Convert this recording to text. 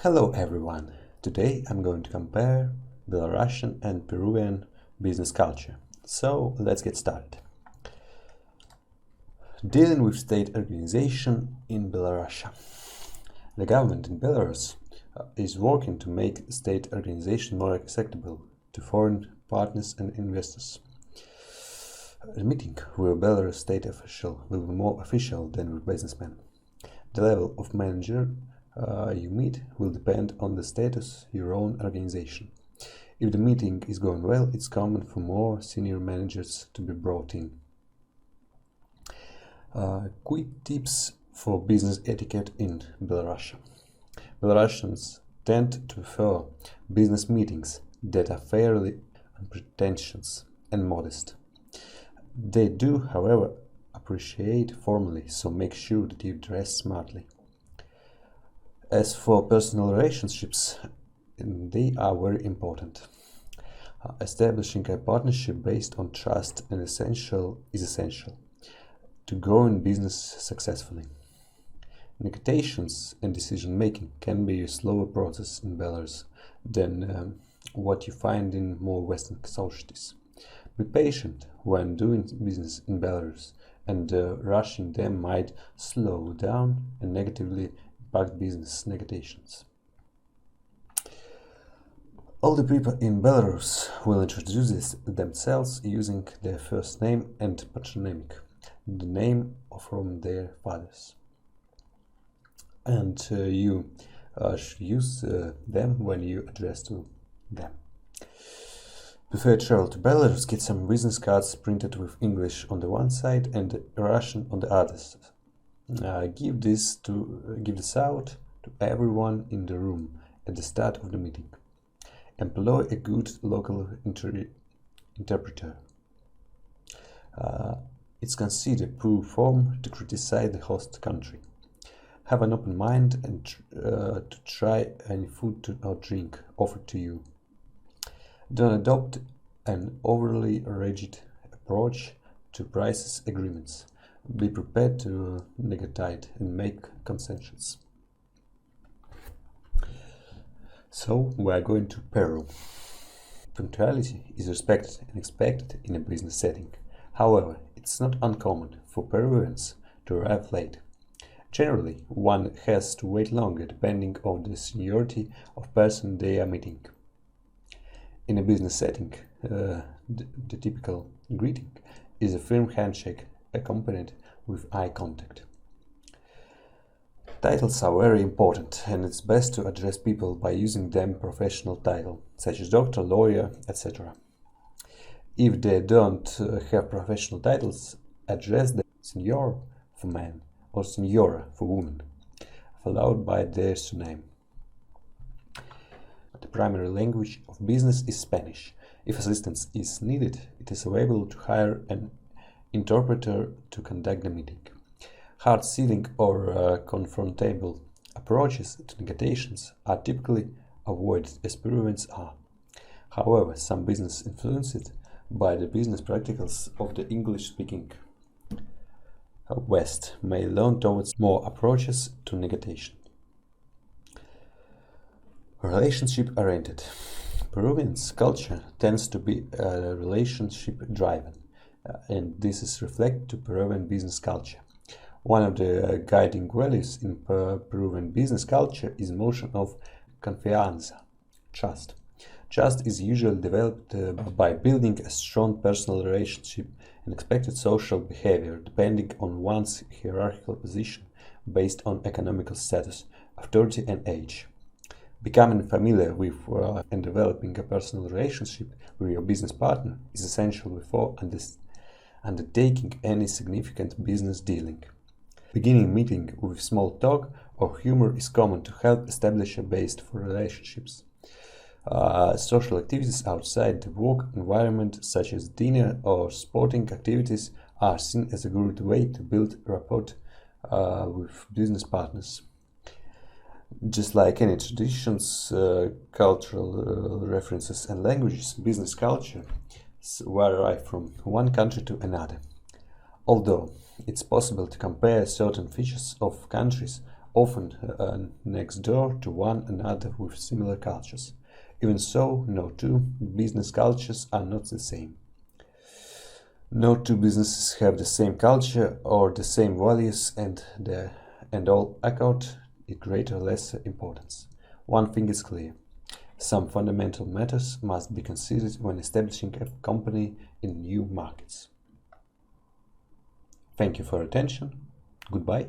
Hello everyone! Today I'm going to compare Belarusian and Peruvian business culture. So let's get started. Dealing with state organization in Belarus. The government in Belarus is working to make state organization more acceptable to foreign partners and investors. The meeting with a Belarus state official will be more official than with businessmen. The level of manager you meet will depend on the status of your own organization. If the meeting is going well, it's common for more senior managers to be brought in. Quick tips for business etiquette in Belarus. Belarusians tend to prefer business meetings that are fairly unpretentious and modest. They do, however, appreciate formally, so make sure that you dress smartly. As for personal relationships, they are very important. Establishing a partnership based on trust is essential to grow in business successfully. Negotiations and decision-making can be a slower process in Belarus than what you find in more Western societies. Be patient when doing business in Belarus, and rushing them might slow down and negatively impact business negotiations. All the people in Belarus will introduce themselves using their first name and patronymic, the name from their fathers. And you should use them when you address to them. Before you travel to Belarus, get some business cards printed with English on the one side and Russian on the other. Give this out to everyone in the room at the start of the meeting. Employ a good local interpreter. It's considered poor form to criticize the host country. Have an open mind and to try any food or drink offered to you. Don't adopt an overly rigid approach to prices agreements. Be prepared to negotiate and make concessions. So we are going to Peru. Punctuality is respected and expected in a business setting. However, it's not uncommon for Peruvians to arrive late. Generally, one has to wait longer depending on the seniority of person they are meeting. In a business setting, the typical greeting is a firm handshake accompanied with eye contact. Titles are very important, and it's best to address people by using them professional title, such as doctor, lawyer, etc. If they don't have professional titles, address them senor for man or senora for woman, followed by their surname. The primary language of business is Spanish. If assistance is needed, it is available to hire an interpreter to conduct the meeting. Hard-selling or confrontable approaches to negotiations are typically avoided, as Peruvians are. However, some business influenced by the business practicals of the English-speaking West may lean towards more approaches to negotiation. Relationship-oriented. Peruvian's culture tends to be relationship-driven, and this is reflected to Peruvian business culture. One of the guiding values in Peruvian business culture is notion of confianza, trust. Trust is usually developed by building a strong personal relationship and expected social behavior depending on one's hierarchical position based on economical status, authority and age. Becoming familiar with and developing a personal relationship with your business partner is essential before undertaking any significant business dealing. Beginning meeting with small talk or humor is common to help establish a base for relationships. Social activities outside the work environment, such as dinner or sporting activities, are seen as a good way to build rapport with business partners. Just like any traditions, cultural references and languages, business culture vary from one country to another. Although it's possible to compare certain features of countries often next door to one another with similar cultures. Even so, no two business cultures are not the same. No two businesses have the same culture or the same values, and all accord it greater or lesser importance. One thing is clear. Some fundamental matters must be considered when establishing a company in new markets. Thank you for your attention. Goodbye.